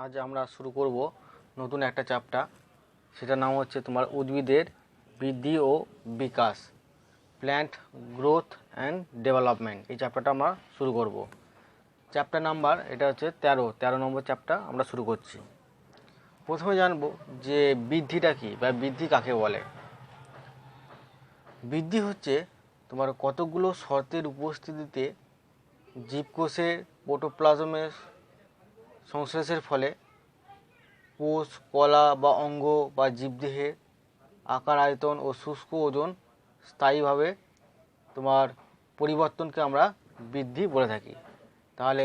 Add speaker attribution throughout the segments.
Speaker 1: আজ আমরা শুরু করব নতুন একটা চ্যাপ্টার, সেটার নাম হচ্ছে তোমার উদ্ভিদের বৃদ্ধি ও বিকাশ, প্ল্যান্ট গ্রোথ অ্যান্ড ডেভেলপমেন্ট। এই চ্যাপ্টারটা আমরা শুরু করব। চ্যাপ্টার নাম্বার এটা হচ্ছে 13 নম্বর চ্যাপ্টার আমরা শুরু করছি। প্রথমে জানবো যে বৃদ্ধিটা কী বা বৃদ্ধি কাকে বলে। বৃদ্ধি হচ্ছে তোমার কতগুলো শর্তের উপস্থিতিতে জীবকোষের প্রোটোপ্লাজমের সংশ্লেষের ফলে কোষ, কলা বা অঙ্গ বা জীবদেহের আকার, আয়তন ও শুষ্ক ওজন স্থায়ীভাবে তোমার পরিবর্তনকে আমরা বৃদ্ধি বলে থাকি। তাহলে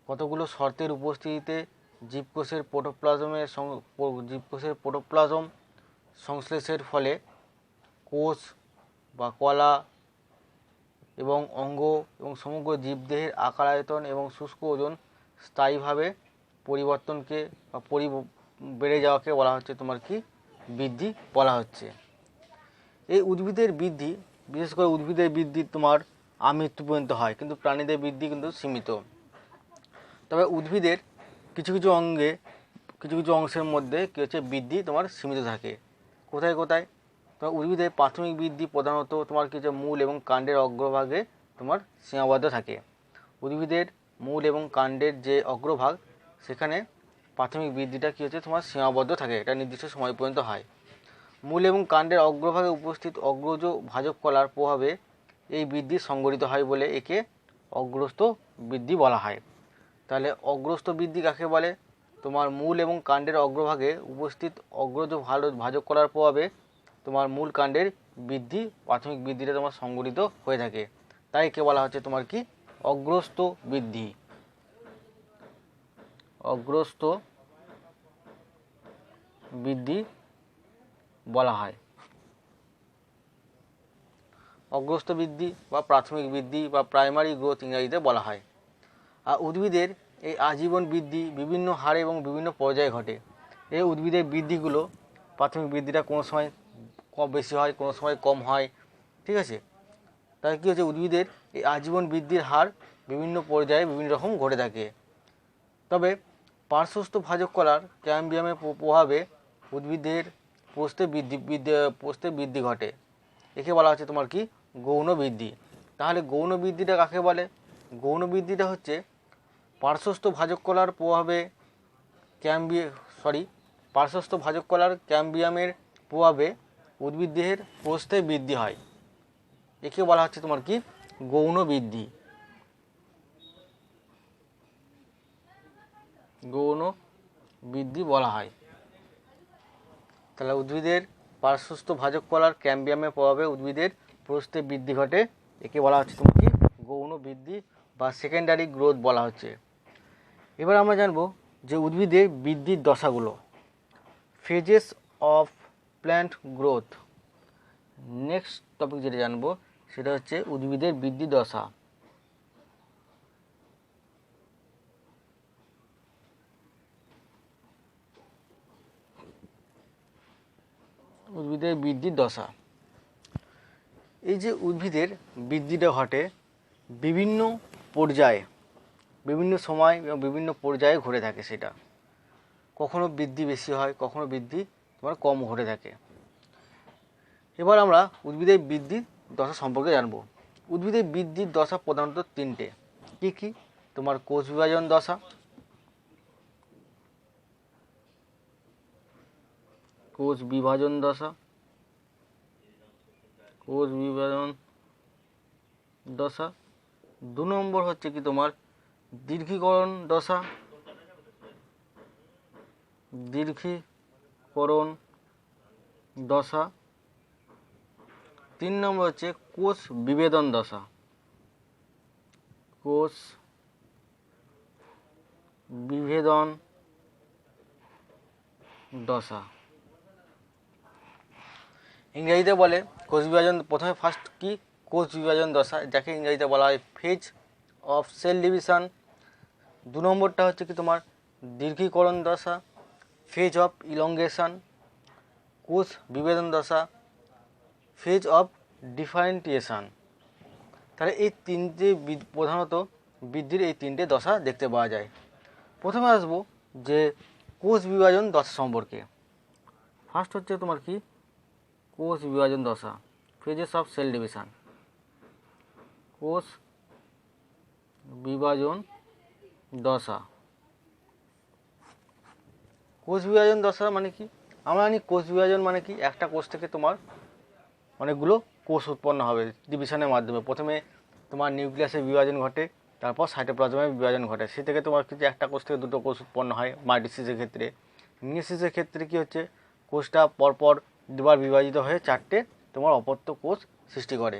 Speaker 1: কতগুলো শর্তের উপস্থিতিতে জীবকোষের প্রোটোপ্লাজম সংশ্লেষের ফলে কোষ বা কলা এবং অঙ্গ এবং সমগ্র জীবদেহের আকার, আয়তন এবং শুষ্ক ওজন স্থায়ীভাবে পরিবর্তনকে বা বেড়ে যাওয়াকে বলা হচ্ছে তোমার কি বৃদ্ধি বলা হচ্ছে। এই উদ্ভিদের বৃদ্ধি, বিশেষ করে উদ্ভিদের বৃদ্ধি তোমার আমৃত্যু পর্যন্ত হয়, কিন্তু প্রাণীদের বৃদ্ধি কিন্তু সীমিত। তবে উদ্ভিদের কিছু কিছু অংশের মধ্যে কী হচ্ছে বৃদ্ধি তোমার সীমিত থাকে। কোথায় কোথায়? তোমার উদ্ভিদের প্রাথমিক বৃদ্ধি প্রধানত তোমার কিছু মূল এবং কাণ্ডের অগ্রভাগে তোমার সীমাবদ্ধ থাকে। উদ্ভিদের মূল এবং কাণ্ডের যে অগ্রভাগ, সেখানে প্রাথমিক বৃদ্ধিটা কী হচ্ছে তোমার সীমাবদ্ধ থাকে, এটা নির্দিষ্ট সময় পর্যন্ত হয়। মূল এবং কাণ্ডের অগ্রভাগে উপস্থিত অগ্রজ ভাজক কলার প্রভাবে এই বৃদ্ধি সংঘটিত হয় বলে একে অগ্রস্থ বৃদ্ধি বলা হয়। তাহলে অগ্রস্থ বৃদ্ধি কাকে বলে? তোমার মূল এবং কাণ্ডের অগ্রভাগে উপস্থিত অগ্রজ ভাজক কলার প্রভাবে তোমার মূল কাণ্ডের বৃদ্ধি, প্রাথমিক বৃদ্ধিটা তোমার সংঘটিত হয়ে থাকে, তাই একে বলা হচ্ছে তোমার কি অগ্রস্থ বৃদ্ধি। অগ্রস্থ বৃদ্ধি বলা হয়। অগ্রস্থ বৃদ্ধি বা প্রাথমিক বৃদ্ধি বা প্রাইমারি গ্রোথ ইংরেজিতে বলা হয়। আর উদ্ভিদের এই আজীবন বৃদ্ধি বিভিন্ন হারে এবং বিভিন্ন পর্যায়ে ঘটে। এই উদ্ভিদের বৃদ্ধিগুলো, প্রাথমিক বৃদ্ধিটা কোনো সময় কম বেশি হয়, কোনো সময় কম হয়, ঠিক আছে। তাই কী হচ্ছে, উদ্ভিদের এই আজীবন বৃদ্ধির হার বিভিন্ন পর্যায়ে বিভিন্ন রকম ঘটে থাকে। তবে পার্শ্বস্থ ভাজক কলার ক্যাম্বিয়ামের প্রভাবে উদ্ভিদের পোস্তে বৃদ্ধি ঘটে, একে বলা হচ্ছে তোমার কি গৌণ বৃদ্ধি। তাহলে গৌণ বৃদ্ধিটা কাকে বলে? গৌণ বৃদ্ধিটা হচ্ছে পার্শ্বস্থ ভাজক কলার প্রভাবে পার্শ্বস্থ ভাজক কলার ক্যাম্বিয়ামের প্রভাবে উদ্ভিদদেহের প্রস্থে বৃদ্ধি হয়, একে বলা হচ্ছে তোমার কি গৌণ বৃদ্ধি। গৌণ বৃদ্ধি বলা হয়। তাহলে উদ্ভিদের পার্শ্বস্থ ভাজক কলার ক্যাম্বিয়ামের প্রভাবে উদ্ভিদের প্রস্থে বৃদ্ধি ঘটে, একে বলা হচ্ছে তোমার কি গৌণ বৃদ্ধি বা সেকেন্ডারি গ্রোথ বলা হচ্ছে। এবার আমরা জানবো যে উদ্ভিদের বৃদ্ধির দশাগুলো, phases of plant growth. Next topic যেটা জানবো সেটা হচ্ছে উদ্ভিদের বৃদ্ধি দশা। উদ্ভিদের বৃদ্ধির দশা, এই যে উদ্ভিদের বৃদ্ধিটা ঘটে বিভিন্ন পর্যায়ে, বিভিন্ন সময় এবং বিভিন্ন পর্যায়ে ঘটে থাকে। সেটা কখনো বৃদ্ধি বেশি হয়, কখনো বৃদ্ধি তোমার কম ঘটে থাকে। এবার আমরা উদ্ভিদের বৃদ্ধির দশা সম্পর্কে জানবো। উদ্ভিদের বৃদ্ধির দশা প্রধানত তিনটে। কী কী? তোমার কোষ বিভাজন দশা, কোষ বিভাজন দশা, কোষ বিভাজন দশা। 2 নম্বর হচ্ছে কি তোমার দীর্ঘীকরণ দশা, দীর্ঘীকরণ দশা। 3 নম্বর হচ্ছে কোষ বিভেদন দশা, কোষ বিভেদন দশা। ইংরেজিতে বলে কোষ বিভাজন, প্রথমে ফার্স্ট কি কোষ বিভাজন দশা, যাকে ইংরেজিতে বলা হয় ফেজ অফ সেল ডিভিশন। 2 নম্বরটা হচ্ছে কি তোমার দীর্ঘীকরণ দশা, ফেজ অফ ইলংগেশন। কোষ বিভেদন দশা, ফেজ অফ ডিফারেন্টিয়েশন। তাহলে এই তিনটে প্রধানত বৃদ্ধির এই তিনটে দশা দেখতে পাওয়া যায়। প্রথমে আসবো যে কোষ বিভাজন দশা সম্পর্কে। ফার্স্ট হচ্ছে তোমার কি কোষ বিভাজন দশা, ফেজেস অফ সেল ডিভিশন। কোষ বিভাজন দশা। কোষ বিভাজন দশা মানে কি? আমরা জানি কোষ বিভাজন মানে কি, একটা কোষ থেকে তোমার অনেকগুলো কোষ উৎপন্ন হবে ডিভিশনের মাধ্যমে। প্রথমে তোমার নিউক্লিয়াসের বিভাজন ঘটে, তারপর সাইটোপ্লাজমের বিভাজন ঘটে। সে থেকে তোমার কিছু একটা কোষ থেকে দুটো কোষ উৎপন্ন হয় মাইটোসিসের ক্ষেত্রে। মিয়োসিসের ক্ষেত্রে কি হচ্ছে, কোষটা পরপর দুবার বিভাজিত হয়ে চারটে তোমার অপত্য কোষ সৃষ্টি করে।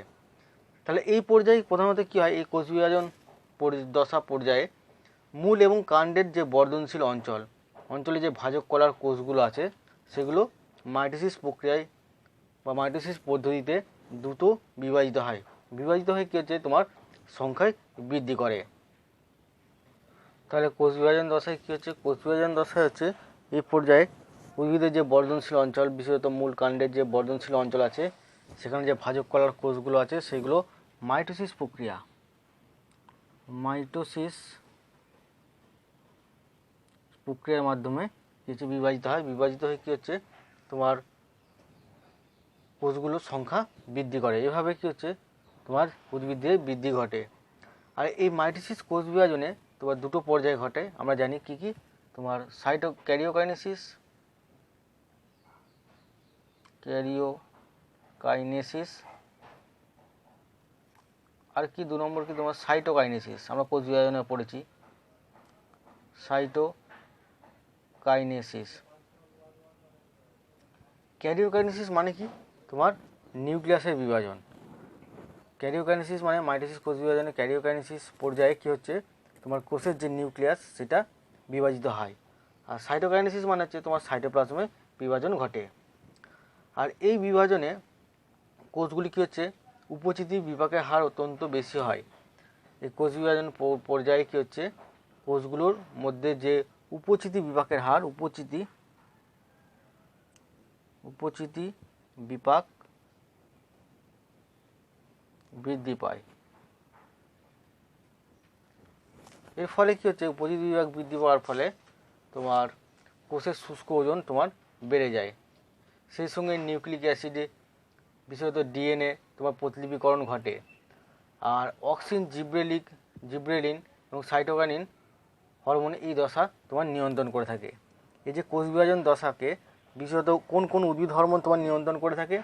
Speaker 1: তাহলে এই পর্যায়ে প্রধানত কী হয়, এই কোষ বিভাজন দশা পর্যায়ে মূল এবং কাণ্ডের যে বর্ধনশীল অঞ্চলে যে ভাজক কলার কোষগুলো আছে সেগুলো মাইটোসিস প্রক্রিয়ায় বা মাইটোসিস পদ্ধতিতে দ্রুত বিভাজিত হয়ে কী হচ্ছে, তোমার সংখ্যায় বৃদ্ধি করে। তাহলে কোষ বিভাজন দশায় কী হচ্ছে, কোষ বিভাজন দশায় হচ্ছে এই পর্যায়ে উদ্ভিদের যে বর্ধনশীল অঞ্চল, বিশেষত মূল কাণ্ডের যে বর্ধনশীল অঞ্চল আছে সেখানে যে ভাজক কলার কোষগুলো আছে সেগুলো মাইটোসিস প্রক্রিয়ার মাধ্যমে কিছু বিভাজিত হয়ে কী হচ্ছে, তোমার কোষগুলোর সংখ্যা বৃদ্ধি করে। এভাবে কী হচ্ছে, তোমার উদ্ভিদের বৃদ্ধি ঘটে। আর এই মাইটোসিস কোষ বিভাজনে তোমার দুটো পর্যায়ে ঘটে, আমরা জানি কি কি, তোমার ক্যারিওকাইনেসিস আর কি 2 নম্বর কি তোমার সাইটোকাইনেসিস। আমরা কোষ বিভাজনে পড়েছি সাইটোকাইনেসিস। ক্যারিওকাইনেসিস মানে কি, তোমার নিউক্লিয়াসের বিভাজন। ক্যারিওকাইনেসিস মানে মাইটোসিস কোষ বিভাজনে ক্যারিওকাইনেসিস পর্যায়ে কী হচ্ছে, তোমার কোষের যে নিউক্লিয়াস সেটা বিভাজিত হয়। আর সাইটোকাইনেসিস মানে হচ্ছে তোমার সাইটোপ্লাজমে বিভাজন ঘটে। আর এই বিভাজনে কোষগুলি কী হচ্ছে, উপচিতি বিপাকের হার অত্যন্ত বেশি হয়। এই কোষ বিভাজন পর্যায়ে কী হচ্ছে, কোষগুলোর মধ্যে যে উপচিতি বিপাকের হার, উপচিতি বিপাক বৃদ্ধি পায়। এর ফলে কী হচ্ছে, উপচিতি বিপাক বৃদ্ধি পাওয়ার ফলে তোমার কোষের শুষ্ক ওজন তোমার বেড়ে যায়। সেই সঙ্গে নিউক্লিক অ্যাসিডে বিশেষত ডিএনএ তোমার প্রতিলিপিকরণ ঘটে। আর অক্সিন, জিব্রেলিন এবং সাইটোকাইনিন হরমোন এই দশা তোমার নিয়ন্ত্রণ করে থাকে। এই যে কোষ বিভাজন দশাকে বিশেষত কোন কোন উদ্ভিদ হরমোন তোমার নিয়ন্ত্রণ করে থাকে,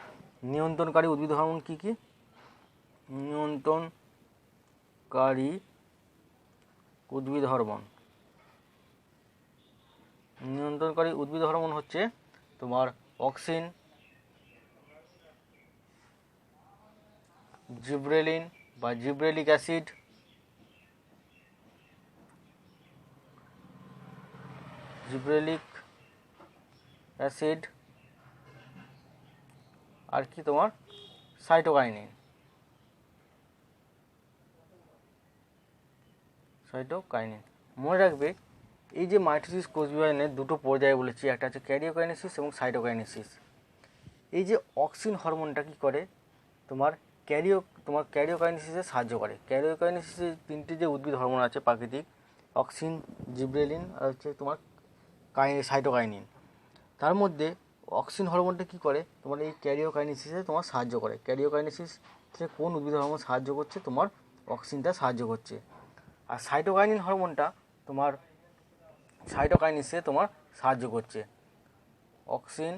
Speaker 1: নিয়ন্ত্রণকারী উদ্ভিদ হরমোন কী কী, নিয়ন্ত্রণকারী উদ্ভিদ হরমোন হচ্ছে তোমার অক্সিন, জিব্রেলিন বা জিব্রেলিক অ্যাসিড, আর কি তোমার সাইটোকাইনিন। মনে রাখবে এই যে মাইটোসিস কোষ বিভাজনের দুটো পর্যায়ে বলেছি, একটা হচ্ছে ক্যারিওকাইনেসিস এবং সাইটোকাইনেসিস। এই যে অক্সিন হরমোনটা কী করে, তোমার ক্যারিওকাইনেসিসে সাহায্য করে। ক্যারিওকাইনেসিসে 3টি যে উদ্ভিদ হরমোন আছে প্রাকৃতিক, অক্সিন, জিব্রেলিন আর হচ্ছে তোমার সাইটোকাইনিন। তার মধ্যে অক্সিন হরমোনটা কী করে, তোমার এই ক্যারিওকাইনেসিসে তোমার সাহায্য করে। ক্যারিওকাইনেসিসে কোন উদ্ভিদ হরমোন সাহায্য করছে, তোমার অক্সিনটা সাহায্য করছে। আর সাইটোকাইনিন হরমোনটা তোমার সাইটোকাইনেসিসে তোমার সাহায্য করছে। অক্সিন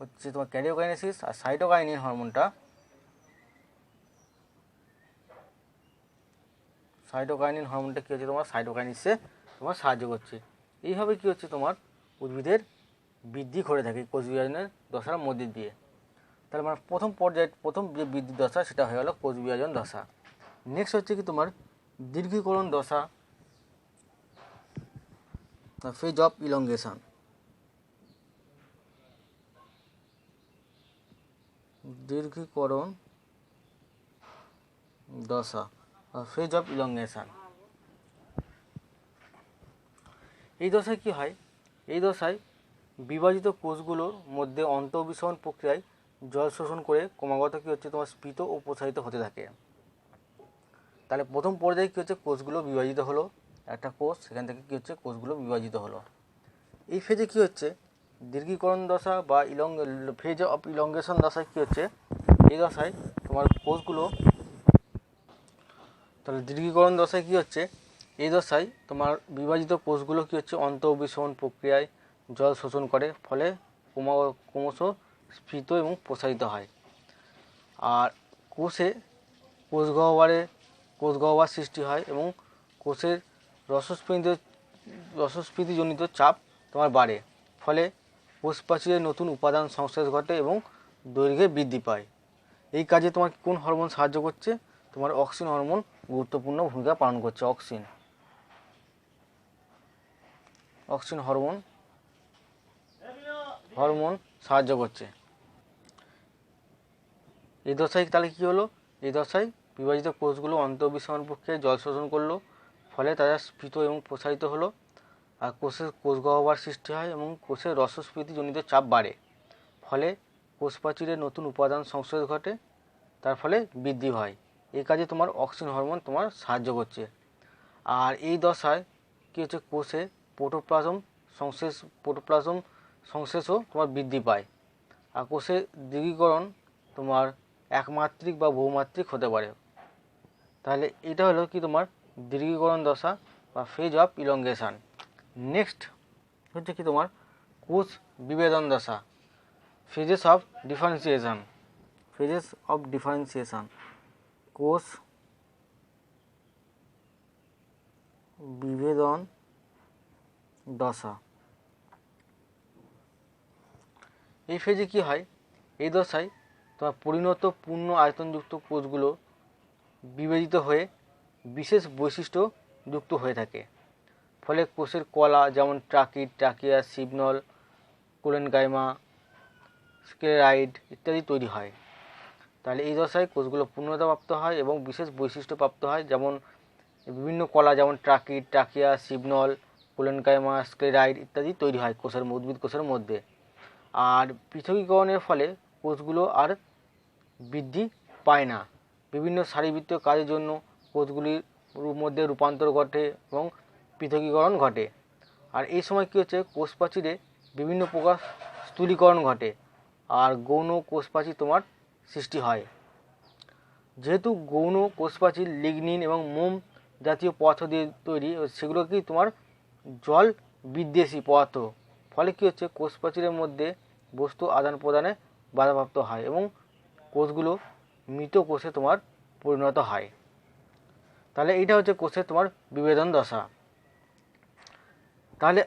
Speaker 1: হচ্ছে তোমার ক্যারিওকাইনেসিস, আর সাইটোকাইনিন হরমোনটা কী হচ্ছে, তোমার সাইটোকাইনেসিসে তোমার সাহায্য করছে। এইভাবে কী হচ্ছে, তোমার উদ্ভিদের বৃদ্ধি ঘটে থাকে কোষ বিভাজনের দশার মধ্যে দিয়ে। তাহলে মানে প্রথম যে বৃদ্ধি দশা সেটা হয়ে গেল কোষ বিভাজন দশা। নেক্সট হচ্ছে কি তোমার দীর্ঘীকরণ দশা, ফেজ অফ ইলংগেশন। দীর্ঘীকরণ দশা, ফেজ অফ ইলংগেশন। এই দশায় কী হয়, এই দশায় বিভাজিত কোষগুলোর মধ্যে অন্তঃবিষরণ প্রক্রিয়ায় জল শোষণ করে ক্রমাগত কী হচ্ছে, তোমার স্ফীত ও প্রসারিত হতে থাকে। তাহলে প্রথম পর্যায়ে কী হচ্ছে, কোষগুলো বিভাজিত হলো, একটা কোষ, সেখান থেকে কী হচ্ছে কোষগুলো বিভাজিত হলো। এই ফেজে কী হচ্ছে দীর্ঘীকরণ দশা বা ফেজ অফ ইলংগেশন দশায় কী হচ্ছে, এই দশায় তোমার কোষগুলো, তাহলে দীর্ঘীকরণ দশায় কী হচ্ছে, এই দশায় তোমার বিভাজিত কোষগুলো কী হচ্ছে অন্তঃবিষমন প্রক্রিয়ায় জল শোষণ করে, ফলে ক্রমশ স্ফীত এবং প্রসারিত হয়। আর কোষে কোষগহ্বর সৃষ্টি হয় এবং কোষের রসস্ফীতিজনিত চাপ তোমার বাড়ে, ফলে কোষ প্রাচীরে নতুন উপাদান সংশ্লেষ ঘটে এবং দৈর্ঘ্যে বৃদ্ধি পায়। এই কাজে তোমার কোন হরমোন সাহায্য করছে, তোমার অক্সিন হরমোন গুরুত্বপূর্ণ ভূমিকা পালন করছে। অক্সিন হরমোন সাহায্য করছে। এই দশায় তাহলে কী হলো, এই দশায় বিভাজিত কোষগুলো অন্তঃবিষমন প্রক্রিয়ায় জল শোষণ করলো, ফলে তারা স্ফীত এবং প্রসারিত হলো। আর কোষগহ্বর সৃষ্টি হয় এবং কোষের রসস্ফীতিজনিত চাপ বাড়ে, ফলে কোষ প্রাচীরে নতুন উপাদান সংশ্লেষ ঘটে, তার ফলে বৃদ্ধি হয়। এই কাজে তোমার অক্সিন হরমোন তোমার সাহায্য করছে। আর এই দশায় কী হচ্ছে কোষে প্রোটোপ্লাজম সংশ্লেষও তোমার বৃদ্ধি পায়। আর কোষের দীর্ঘীকরণ তোমার একমাত্রিক বা বহুমাত্রিক হতে পারে। তাহলে এটা হলো কি তোমার দীর্ঘীকরণ দশা বা ফেজ অফ ইলংগেশন। নেক্সট হচ্ছে কি তোমার কোষ বিভেদন দশা, ফেজেস অফ ডিফারেন্সিয়েশন। কোষ বিভেদন দশা। এই ফেজে কি হয়, এই দশায় তোমার পরিণত পূর্ণ আয়তনযুক্ত কোষগুলো বিভাজিত হয়ে বিশেষ বৈশিষ্ট্য যুক্ত হয়ে থাকে, ফলে কোষের কলা যেমন ট্রাকিয়া, সিগনল, কোলেনকাইমা, স্ক্লেরাইড ইত্যাদি তৈরি হয়। তাহলে এই দশায় কোষগুলো পূর্ণতা প্রাপ্ত হয় এবং বিশেষ বৈশিষ্ট্য প্রাপ্ত হয়, যেমন বিভিন্ন কলা যেমন ট্রাকিয়া, সিগনল, কোলেনকাইমা, স্ক্লেরাইড ইত্যাদি তৈরি হয় উদ্ভিদ কোষের মধ্যে। আর পৃথকীকরণের ফলে কোষগুলো আর বৃদ্ধি পায় না। বিভিন্ন শারীরবৃত্তীয় কাজের জন্য কোষগুলির মধ্যে রূপান্তর ঘটে এবং পৃথকীকরণ ঘটে। আর এই সময় কী হচ্ছে কোষ প্রাচীরে বিভিন্ন প্রকার স্থূলীকরণ ঘটে আর গৌণ কোষ প্রাচীর তোমার সৃষ্টি হয়। যেহেতু গৌণ কোষ প্রাচীর লিগনিন এবং মোম জাতীয় পদার্থ দিয়ে তৈরি, সেগুলো কি তোমার জল বিদ্বেষী পদার্থ, ফলে কী হচ্ছে কোষ প্রাচীরের মধ্যে বস্তু আদান প্রদানে বাধাপ্রাপ্ত হয় এবং কোষগুলো মৃত কোষে তোমার পরিণত হয়। তাহলে এইটা হচ্ছে কোষের তোমার বিভেদন দশা। তাহলে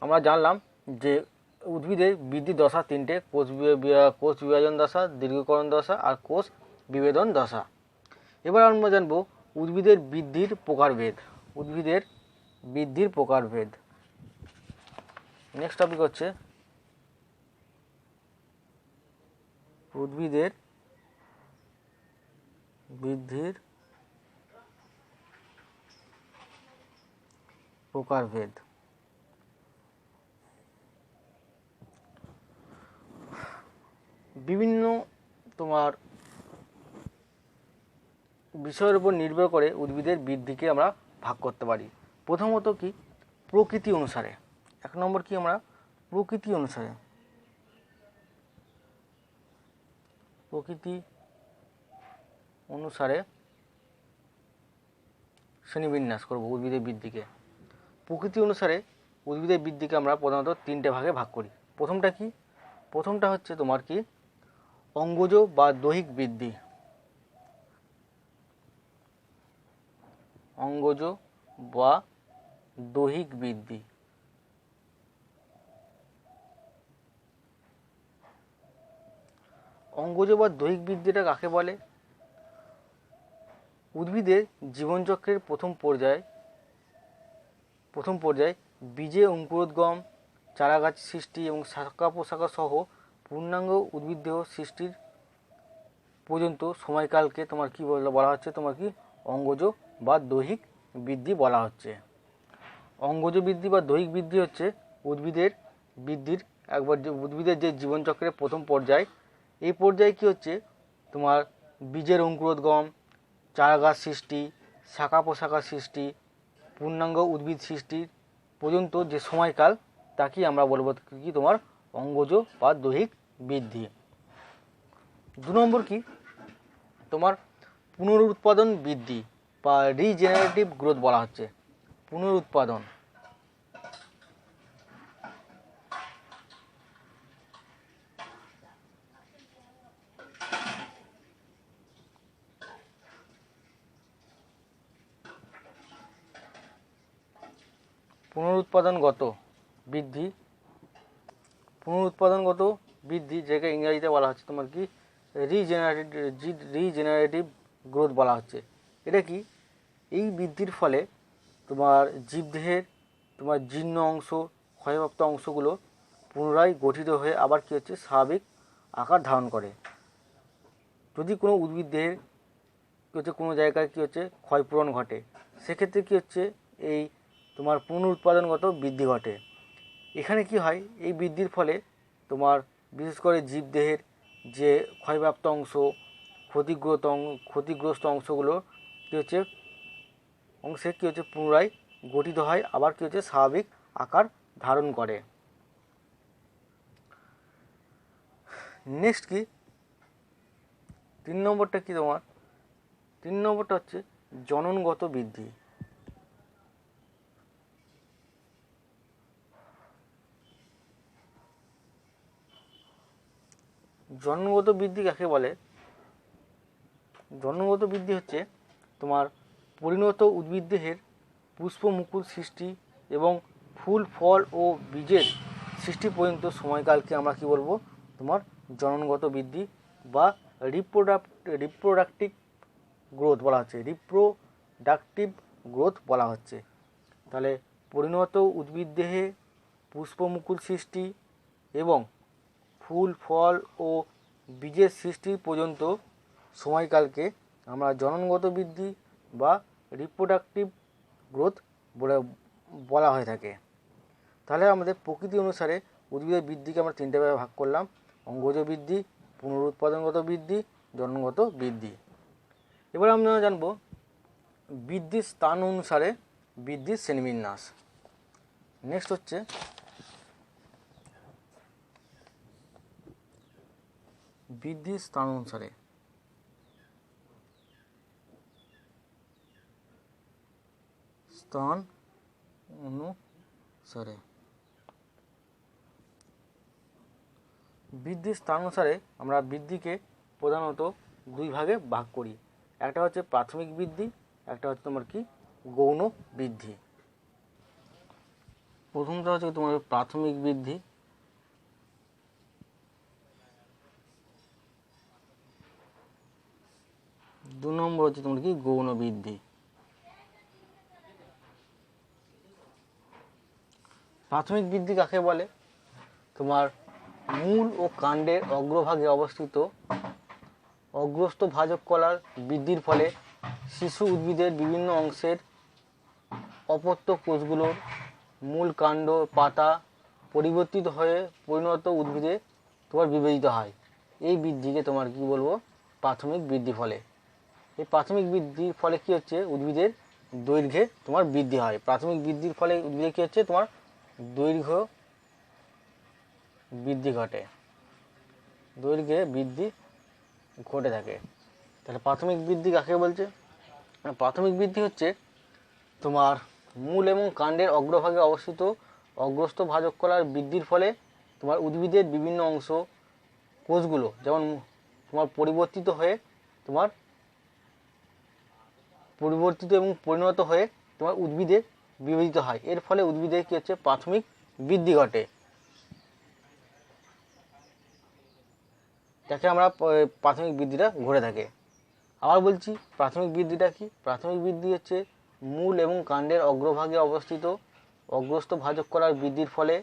Speaker 1: আমরা জানলাম যে উদ্ভিদের বৃদ্ধি দশা তিনটে, কোষ বিভাজন দশা, দীর্ঘীকরণ দশা আর কোষ বিভেদন দশা। এবার আমরা জানবো উদ্ভিদের বৃদ্ধির প্রকারভেদ। নেক্সট টপিক হচ্ছে উদ্ভিদের বৃদ্ধির প্রকারভেদ। বিভিন্ন তোমার বিষয়ের উপর নির্ভর করে উদ্ভিদের বৃদ্ধিকে আমরা ভাগ করতে পারি। প্রথমত কি প্রকৃতি অনুসারে, এক নম্বর কি আমরা প্রকৃতি অনুসারে শ্রেণীবিন্যাস করব উদ্ভিদের বৃদ্ধিকে। প্রকৃতি অনুসারে উদ্ভিদের বৃদ্ধিকে আমরা প্রধানত তিনটে ভাগে ভাগ করি। প্রথমটা হচ্ছে তোমার কি অঙ্গজ বা দৈহিক বৃদ্ধি। অঙ্গজ বা দৈহিক বৃদ্ধি। অঙ্গজ বা দৈহিক বৃদ্ধিটা কাকে বলে? উদ্ভিদের জীবনচক্রের প্রথম পর্যায়ে বীজে অঙ্কুরোদ্গম, চারাগাছ সৃষ্টি এবং শাখা প্রশাখা সহ পূর্ণাঙ্গ উদ্ভিদদেহ সৃষ্টির পর্যন্ত সময়কালকে তোমার কি বলা হচ্ছে, তোমার কি অঙ্গজ বা দৈহিক বৃদ্ধি বলা হচ্ছে। অঙ্গজ বৃদ্ধি বা দৈহিক বৃদ্ধি হচ্ছে উদ্ভিদের যে জীবনচক্রের প্রথম পর্যায়, এই পর্যায়ে কি হচ্ছে তোমার বীজের অঙ্কুরোদ্গম, চারাগাছ সৃষ্টি, শাখা প্রশাখা সৃষ্টি, পূর্ণাঙ্গ উদ্ভিদ সৃষ্টির পর্যন্ত যে সময়কাল তাকেই আমরা বলবো কি তোমার অঙ্গজ বা দৈহিক বৃদ্ধি। 2 নম্বর কি তোমার পুনরুৎপাদন বৃদ্ধি বা রিজেনারেটিভ গ্রোথ বলা হচ্ছে। পুনরুৎপাদন পুনরুৎপাদনগত বৃদ্ধি, পুনরুৎপাদনগত বৃদ্ধি যেটাকে ইংরেজিতে বলা হচ্ছে তোমার কি রিজেনারেটিভ গ্রোথ বলা হচ্ছে। এটা কি এই বৃদ্ধির ফলে তোমার জীবদেহের তোমার জীর্ণ অংশ ক্ষয়প্রাপ্ত অংশগুলো পুনরায় গঠিত হয়ে আবার কী হচ্ছে স্বাভাবিক আকার ধারণ করে। যদি কোনো উদ্ভিদের কী হচ্ছে কোনো জায়গায় কী হচ্ছে ক্ষয়পূরণ ঘটে সেক্ষেত্রে কী হচ্ছে এই তোমার পুনরুৎপাদনগত বৃদ্ধি ঘটে। এখানে কি হয় এই বৃদ্ধির ফলে তোমার বিশেষ করে জীবদেহের যে ক্ষয়প্রাপ্ত অংশ ক্ষতিগ্রস্ত অংশগুলো কী হচ্ছে অংশে কী হচ্ছে পুনরায় গঠিত হয় আবার কী হচ্ছে স্বাভাবিক আকার ধারণ করে। নেক্সট কি 3 নম্বরটা কি তোমার 3 নম্বরটা হচ্ছে জননগত বৃদ্ধি। জন্মগত বৃদ্ধি কাকে বলে? জন্মগত বৃদ্ধি হচ্ছে তোমার পরিণত উদ্ভিদদেহের পুষ্প মুকুল সৃষ্টি এবং ফুল ফল ও বীজের সৃষ্টি পর্যন্ত সময়কালকে আমরা কি বলবো তোমার জননগত বৃদ্ধি বা রিপ্রোডাক্টিভ গ্রোথ বলা হচ্ছে। রিপ্রোডাক্টিভ গ্রোথ বলা হচ্ছে। তাহলে পরিণত উদ্ভিদদেহে পুষ্প মুকুল সৃষ্টি এবং ফুল ফল ও বীজের সৃষ্টি পর্যন্ত সময়কালকে আমরা জননগত বৃদ্ধি বা রিপ্রোডাক্টিভ গ্রোথ বলা হয়ে থাকে। তাহলে আমাদের প্রকৃতি অনুসারে উদ্ভিদের বৃদ্ধিকে আমরা 3টে ভাগে ভাগ করলাম: অঙ্গজ বৃদ্ধি, পুনরুৎপাদনগত বৃদ্ধি, জননগত বৃদ্ধি। এবার আমরা জানব বৃদ্ধির স্থান অনুসারে বৃদ্ধির শ্রেণীবিন্যাস। নেক্সট হচ্ছে বৃদ্ধির স্থান অনুসারে বৃদ্ধির স্থান অনুসারে আমরা বৃদ্ধিকে প্রধানত 2 ভাগে ভাগ করি। একটা হচ্ছে প্রাথমিক বৃদ্ধি, একটা হচ্ছে তোমার কি গৌণ বৃদ্ধি। প্রথমটা হচ্ছে তোমার প্রাথমিক বৃদ্ধি, 2 নম্বর হচ্ছে তোমার কি গৌণ বৃদ্ধি। প্রাথমিক বৃদ্ধি কাকে বলে? তোমার মূল ও কাণ্ডের অগ্রভাগে অবস্থিত অগ্রস্থ ভাজক কলার বৃদ্ধির ফলে শিশু উদ্ভিদের বিভিন্ন অংশের অপত্য কোষগুলোর মূল কাণ্ড পাতা পরিবর্তিত হয়ে পরিণত উদ্ভিদে তোমার বিভাজিত হয়। এই বৃদ্ধিকে তোমার কি বলবো প্রাথমিক বৃদ্ধি ফলে। এই প্রাথমিক বৃদ্ধির ফলে কি হচ্ছে উদ্ভিদের দৈর্ঘ্যে তোমার বৃদ্ধি হয়। প্রাথমিক বৃদ্ধির ফলে উদ্ভিদে কি হচ্ছে তোমার দৈর্ঘ্য বৃদ্ধি ঘটে, দৈর্ঘ্যে বৃদ্ধি ঘটে থাকে। তাহলে প্রাথমিক বৃদ্ধি কাকে বলছে? প্রাথমিক বৃদ্ধি হচ্ছে তোমার মূল এবং কাণ্ডের অগ্রভাগে অবস্থিত অগ্রস্থ ভাজক কলার বৃদ্ধির ফলে তোমার উদ্ভিদের বিভিন্ন অংশ কোষগুলো যেমন তোমার পরিবর্তিত এবং পরিণত হয়ে তোমার উদ্ভিদে বিভাজিত হয়। এর ফলে উদ্ভিদের কি হচ্ছে প্রাথমিক বৃদ্ধি ঘটে। যাকে আমরা প্রাথমিক বৃদ্ধিটা ঘটে থাকে। আবার বলছি প্রাথমিক বৃদ্ধিটা কি? প্রাথমিক বৃদ্ধি হচ্ছে মূল এবং কাণ্ডের অগ্রভাগে অবস্থিত অগ্রস্থ ভাজক কলার বৃদ্ধির ফলে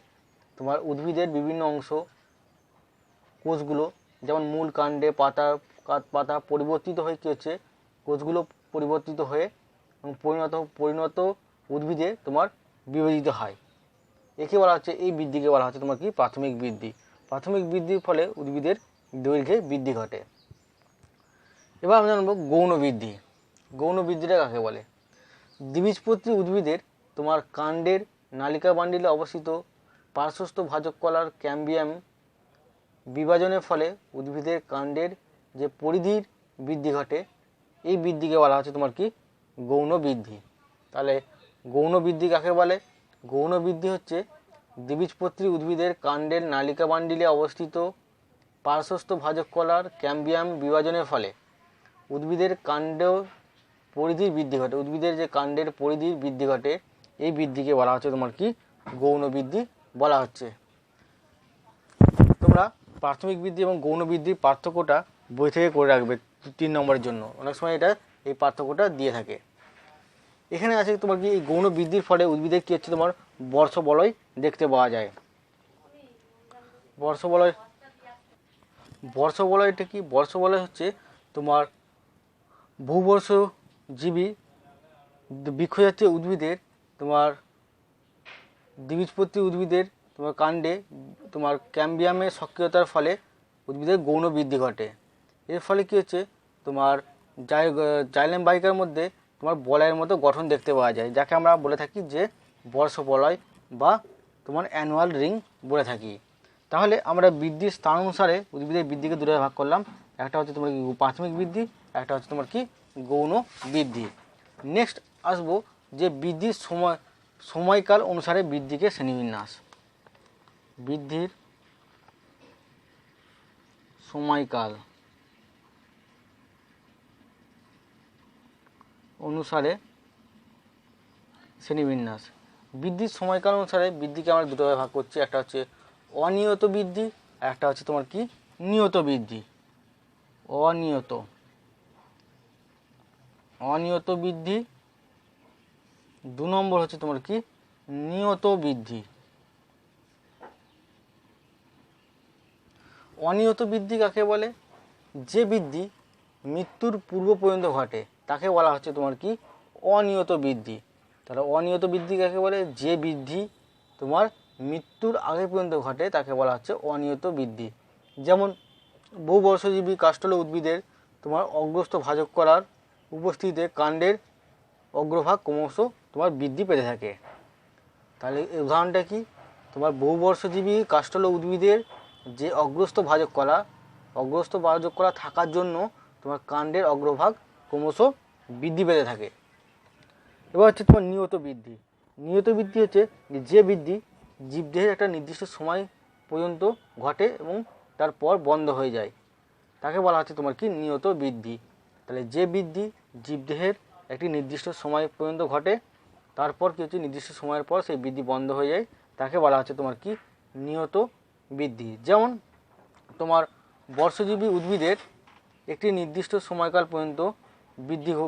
Speaker 1: তোমার উদ্ভিদের বিভিন্ন অংশ কোষগুলো যেমন মূল কাণ্ডে পাতা পরিবর্তিত হয়ে কী হচ্ছে কোষগুলো পরিবর্তিত হয়ে এবং পরিণত উদ্ভিদে তোমার বিভাজিত হয়। একে বলা হচ্ছে এই বৃদ্ধিকে বলা হচ্ছে তোমার কি প্রাথমিক বৃদ্ধি। প্রাথমিক বৃদ্ধির ফলে উদ্ভিদের দৈর্ঘ্যে বৃদ্ধি ঘটে। এবার আমরা জানবো গৌণ বৃদ্ধি। গৌণ বৃদ্ধিটা কাকে বলে? দ্বিবীজপত্রী উদ্ভিদের তোমার কাণ্ডের নালিকা বান্ডিলে অবস্থিত পার্শ্বস্থ ভাজক কলার ক্যাম্বিয়াম বিভাজনের ফলে উদ্ভিদের কাণ্ডের যে পরিধির বৃদ্ধি ঘটে, এই বৃদ্ধিকে বলা হচ্ছে তোমার কি গৌণ বৃদ্ধি। তাহলে গৌণ বৃদ্ধি কাকে বলে? গৌণ বৃদ্ধি হচ্ছে দ্বিবীজপত্রী উদ্ভিদের কাণ্ডের নালিকা বান্ডিলে অবস্থিত পার্শ্বস্থ ভাজক কলার ক্যাম্বিয়াম বিভাজনের ফলে উদ্ভিদের কাণ্ড পরিধির বৃদ্ধি ঘটে, উদ্ভিদের যে কাণ্ডের পরিধির বৃদ্ধি ঘটে, এই বৃদ্ধিকে বলা হচ্ছে তোমার কি গৌণ বৃদ্ধি বলা হচ্ছে। তোমরা প্রাথমিক বৃদ্ধি এবং গৌণ বৃদ্ধির পার্থক্যটা বই থেকে করে রাখবে 3 নম্বরের জন্য, অনেক সময় এই পার্থক্যটা দিয়ে থাকে। এখানে আছে তোমার কি এই গৌণ বৃদ্ধির ফলে উদ্ভিদের কি হচ্ছে তোমার বর্ষবলয় দেখতে পাওয়া যায়। বর্ষবলয়টা কি? বর্ষবলয় হচ্ছে তোমার বহুবর্ষজীবী বৃক্ষজাতীয় উদ্ভিদের তোমার দ্বিবীজপত্রী উদ্ভিদের তোমার কাণ্ডে তোমার ক্যাম্বিয়ামের সক্রিয়তার ফলে উদ্ভিদের গৌণ বৃদ্ধি ঘটে। এর ফলে কি হচ্ছে তোমার জাইলেম বাহিকার মধ্যে তোমার বলয়ের মতো গঠন দেখতে পাওয়া যায়, যাকে আমরা বলে থাকি যে বর্ষবলয় বা তোমার অ্যানুয়াল রিং বলে থাকি। তাহলে আমরা বৃদ্ধির স্থান অনুসারে উদ্ভিদের বৃদ্ধিকে দুটো ভাগ করলাম, একটা হচ্ছে তোমার কি প্রাথমিক বৃদ্ধি, একটা হচ্ছে তোমার কি গৌণ বৃদ্ধি। নেক্সট আসবো যে বৃদ্ধির সময়কাল অনুসারে বৃদ্ধিকে শ্রেণীবিন্যাস। বৃদ্ধির সময়কাল অনুসারে শ্রেণীবিন্যাস। বৃদ্ধির সময়কাল অনুসারে বৃদ্ধিকে আমরা দুটো ভাগ করছি, একটা হচ্ছে অনিয়ত বৃদ্ধি, একটা হচ্ছে তোমার কি নিয়ত বৃদ্ধি। অনিয়ত বৃদ্ধি, 2 নম্বর হচ্ছে তোমার কি নিয়ত বৃদ্ধি। অনিয়ত বৃদ্ধি কাকে বলে? যে বৃদ্ধি মৃত্যুর পূর্ব পর্যন্ত ঘটে তাকে বলা হচ্ছে তোমার কি অনিয়ত বৃদ্ধি। তাহলে অনিয়ত বৃদ্ধি কাকে বলে? যে বৃদ্ধি তোমার মৃত্যুর আগে পর্যন্ত ঘটে তাকে বলা হচ্ছে অনিয়ত বৃদ্ধি। যেমন বহুবর্ষজীবী কাষ্ঠল উদ্ভিদের তোমার অগ্রস্থ ভাজক কলার উপস্থিতিতে কাণ্ডের অগ্রভাগ ক্রমশ তোমার বৃদ্ধি পেতে থাকে। তাহলে এই উদাহরণটা কি? তোমার বহুবর্ষজীবী কাষ্ঠল উদ্ভিদের যে অগ্রস্থ ভাজক কলা থাকার জন্য তোমার কাণ্ডের অগ্রভাগ ক্রমশ বৃদ্ধি পেতে থাকে। এবার হচ্ছে তোমার নিয়ত বৃদ্ধি। নিয়ত বৃদ্ধি হচ্ছে যে বৃদ্ধি জীবদেহের একটা নির্দিষ্ট সময় পর্যন্ত ঘটে এবং তারপর বন্ধ হয়ে যায়, তাকে বলা হচ্ছে তোমার কি নিয়ত বৃদ্ধি। তাহলে যে বৃদ্ধি জীবদেহের একটি নির্দিষ্ট সময় পর্যন্ত ঘটে, তারপর কি হচ্ছে নির্দিষ্ট সময়ের পর সেই বৃদ্ধি বন্ধ হয়ে যায়, তাকে বলা হচ্ছে তোমার কি নিয়ত বৃদ্ধি। যেমন তোমার বর্ষজীবী উদ্ভিদের একটি নির্দিষ্ট সময়কাল পর্যন্ত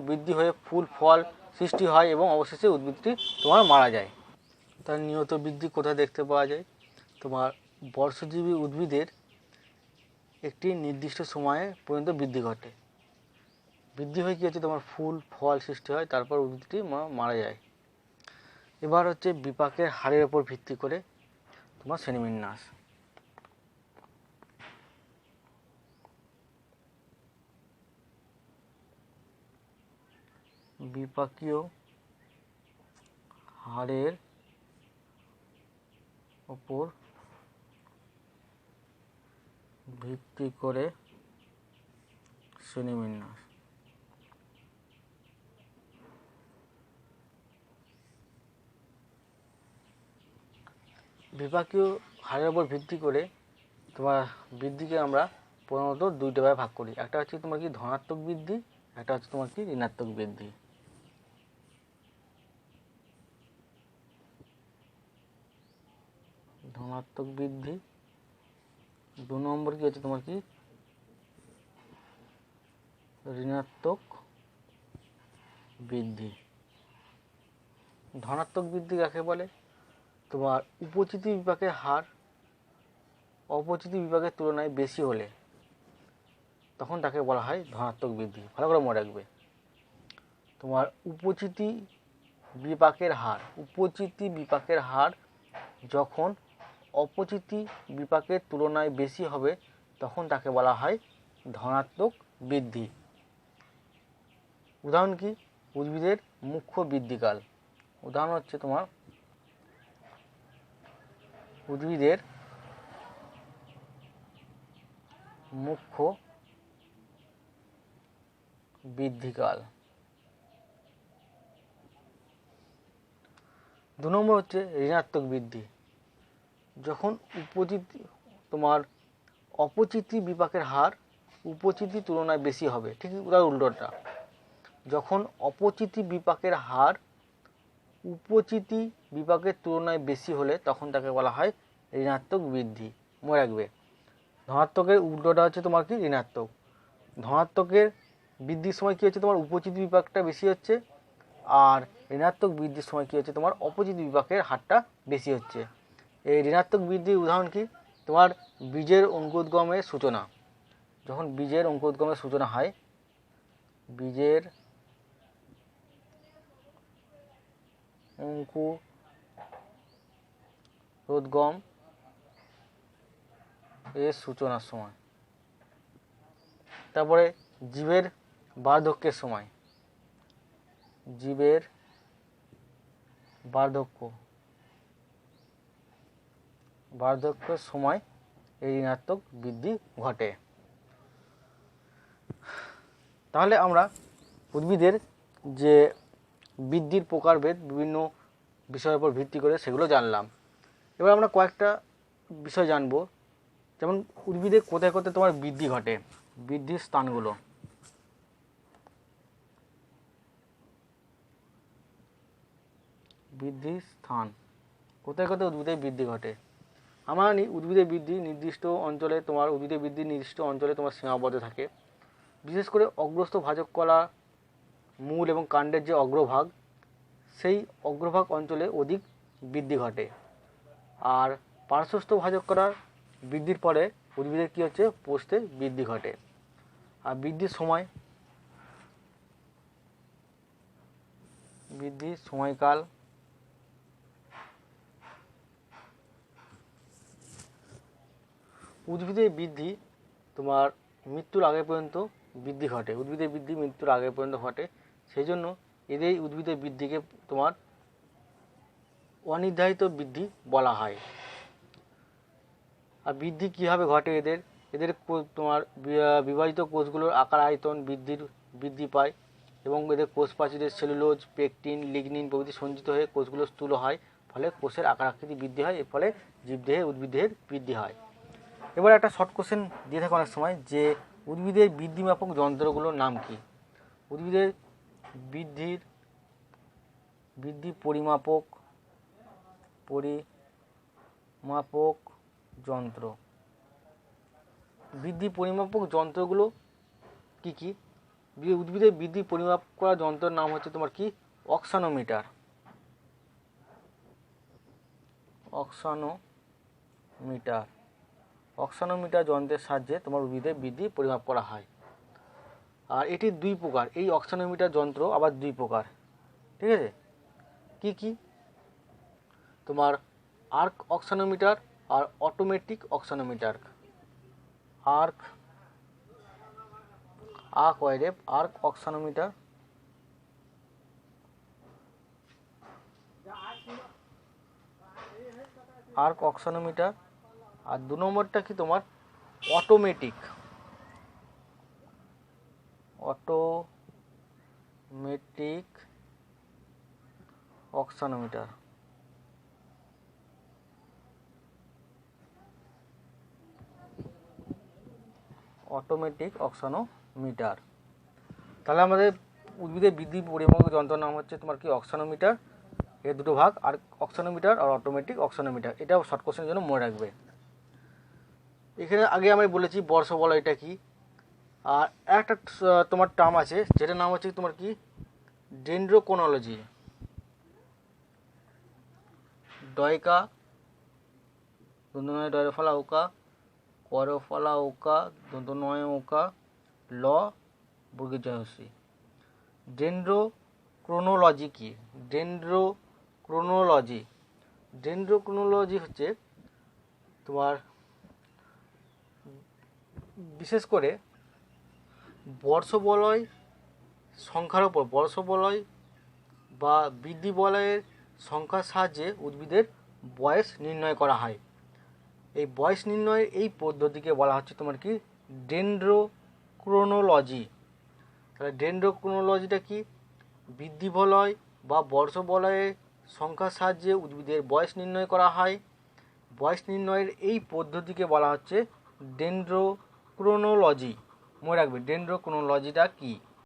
Speaker 1: বৃদ্ধি হয়ে ফুল ফল সৃষ্টি হয় এবং অবশেষে উদ্ভিদটি তোমার মারা যায়। তার নিয়ত বৃদ্ধি কোথায় দেখতে পাওয়া যায়? তোমার বর্ষজীবী উদ্ভিদের একটি নির্দিষ্ট সময়ে পর্যন্ত বৃদ্ধি ঘটে, বৃদ্ধি হয়ে কী হচ্ছে তোমার ফুল ফল সৃষ্টি হয়, তারপর উদ্ভিদটি মারা যায়। এবার হচ্ছে বিপাকের হারের উপর ভিত্তি করে তোমার শ্রেণীবিন্যাস। বিপাকীয় হারের উপর ভিত্তি করে শ্রেণীবিন্যাস। বিপাকীয় হারের উপর ভিত্তি করে তোমার বৃদ্ধিকে আমরা প্রধানত 2টা ভাগে ভাগ করি, একটা হচ্ছে তোমার কি ধনাত্মক বৃদ্ধি, একটা হচ্ছে তোমার কি ঋণাত্মক বৃদ্ধি। ধনাত্মক বৃদ্ধি, 2 নম্বর কি হচ্ছে তোমার কি ঋণাত্মক বৃদ্ধি। ধনাত্মক বৃদ্ধি কাকে বলে? তোমার উপচিতি বিপাকের হার অপচিতি বিপাকের তুলনায় বেশি হলে তখন তাকে বলা হয় ধনাত্মক বৃদ্ধি। ভালো করে মনে রাখবে, তোমার উপচিতি বিপাকের হার যখন অপচিতি বিপাকের তুলনায় বেশি হবে তখন তাকে বলা হয় ধনাত্মক বৃদ্ধি। উদাহরণ কি? উদ্ভিদের মুখ্য বৃদ্ধিকাল। উদাহরণ হচ্ছে তোমার উদ্ভিদের মুখ্য বৃদ্ধিকাল। 2 নম্বর হচ্ছে ঋণাত্মক বৃদ্ধি। যখন অপচিতি বিপাকের হার উপচিতি তুলনায় বেশি হবে, ঠিক তার উল্টোটা। যখন অপচিতি বিপাকের হার উপচিতি বিপাকের তুলনায় বেশি হলে তখন তাকে বলা হয় ঋণাত্মক বৃদ্ধি। মনে রাখবে, ধনাত্মকের উল্টোটা হচ্ছে তোমার কি ঋণাত্মক। ধনাত্মকের বৃদ্ধির সময় কী হচ্ছে, তোমার উপচিতি বিপাকটা বেশি হচ্ছে, আর ঋণাত্মক বৃদ্ধির সময় কী হচ্ছে, তোমার অপচিতি বিপাকের হারটা বেশি হচ্ছে। এই ঋণাত্মক বৃদ্ধির উদাহরণ কি, তোমার বীজের অঙ্কুরোদ্গমের সূচনা। যখন বীজের অঙ্কুরোদ্গমের সূচনা হয়, বীজের অঙ্কুরোদ্গম এর সূচনার সময়। তারপরে জীবের বার্ধক্যের সময়, জীবের বার্ধক্যের সময় এই ঋণাত্মক বৃদ্ধি ঘটে। তাহলে আমরা উদ্ভিদের যে বৃদ্ধির প্রকারভেদ বিভিন্ন বিষয়ের উপর ভিত্তি করে সেগুলো জানলাম। এবার আমরা কয়েকটা বিষয় জানব, যেমন উদ্ভিদে কোথায় কোথায় তোমার বৃদ্ধি ঘটে, বৃদ্ধির স্থানগুলো। বৃদ্ধির স্থান কোথায় কোথায় উদ্ভিদের বৃদ্ধি ঘটে। আমরা জানি উদ্ভিদের বৃদ্ধি নির্দিষ্ট অঞ্চলে তোমার সীমাবদ্ধ থাকে। বিশেষ করে অগ্রস্থ ভাজক কলা, মূল এবং কাণ্ডের যে অগ্রভাগ, সেই অগ্রভাগ অঞ্চলে অধিক বৃদ্ধি ঘটে। আর পার্শ্বস্থ ভাজক কলার বৃদ্ধির পরে উদ্ভিদের কী হচ্ছে, পোস্তে বৃদ্ধি ঘটে। আর বৃদ্ধির সময়কাল উদ্ভিদের বৃদ্ধি তোমার মৃত্যুর আগে পর্যন্ত বৃদ্ধি ঘটে। উদ্ভিদের বৃদ্ধি মৃত্যুর আগে পর্যন্ত ঘটে, সেই জন্য এদের উদ্ভিদের বৃদ্ধিকে তোমার অনির্ধারিত বৃদ্ধি বলা হয়। আর বৃদ্ধি কীভাবে ঘটে এদের তোমার বিভাজিত কোষগুলোর আকার আয়তন বৃদ্ধি পায় এবং এদের কোষ প্রাচীরের সেলুলোজ, পেকটিন, লিগনিন প্রভৃতি সঞ্চিত হয়ে কোষগুলো স্থূল হয়, ফলে কোষের আকার আকৃতি বৃদ্ধি হয়, এর ফলে জীবদেহে উদ্ভিদের বৃদ্ধি হয়। এবার একটা শর্ট কোশ্চেন দিয়ে থাকে অনেক সময়, যে উদ্ভিদের বৃদ্ধিমাপক যন্ত্রগুলোর নাম কি। উদ্ভিদের বৃদ্ধি পরিমাপক যন্ত্র। বৃদ্ধি পরিমাপক যন্ত্রগুলো কি কি? উদ্ভিদের বৃদ্ধি পরিমাপ করা যন্ত্রের নাম হচ্ছে তোমার কি, অক্সানোমিটার। অক্সানোমিটার যন্ত্রের সাহায্যে তোমার উদ্ভিদের বৃদ্ধি পরিমাপ করা হয়। আর এটি 2 প্রকার, এই অক্সানোমিটার যন্ত্র আবার 2 প্রকার, ঠিক আছে। কি কি? তোমার আর্ক অক্সানোমিটার আর অটোমেটিক অক্সানোমিটার। আর্ক অক্সানোমিটার আর 2 নম্বরটা কি তোমার অটোমেটিক অক্সানোমিটার। তাহলে আমাদের উদ্ভিদের বৃদ্ধি পরিমাপক যন্ত্রের নাম হচ্ছে তোমার কি, অক্সানোমিটার। এর 2টো ভাগ, আর অক্সানোমিটার আর অটোমেটিক অক্সানোমিটার। এটাও শর্ট কোশ্চেনের জন্য মনে রাখবে। এখানে আগে আমি বলেছি বর্ষবলয়টা কি, আর একটা তোমার টার্ম আছে যেটার নাম হচ্ছে তোমার কি, ডেন্ড্রোক্রোনোলজি। ডয়কা, দন্তনয় ডয়রফলা ওকা, করফলা ওকা, দন্তনয় ওকা, ল বর্গীয় জয়সী। ডেন্ড্রোক্রোনোলজি কি? ডেন্ড্রোক্রোনোলজি হচ্ছে তোমার বিশেষ করে বর্ষবলয় সংখ্যার উপর, বর্ষবলয় বা বৃদ্ধি বলয়ের সংখ্যার সাহায্যে উদ্ভিদের বয়স নির্ণয় করা হয়। এই বয়স নির্ণয়ের এই পদ্ধতিকে বলা হচ্ছে তোমার কি ডেনড্রোক্রোনোলজি। তাহলে ডেনড্রোক্রোনোলজিটা কি? বৃদ্ধি বলয় বা বর্ষ বলয়ের সংখ্যার সাহায্যে উদ্ভিদের বয়স নির্ণয় করা হয়। বয়স নির্ণয়ের এই পদ্ধতিকে বলা হচ্ছে ডেনড্রোক্রোনোলজি। মনে রাখবে ডেনড্রোক্রোনোলজিটা কি।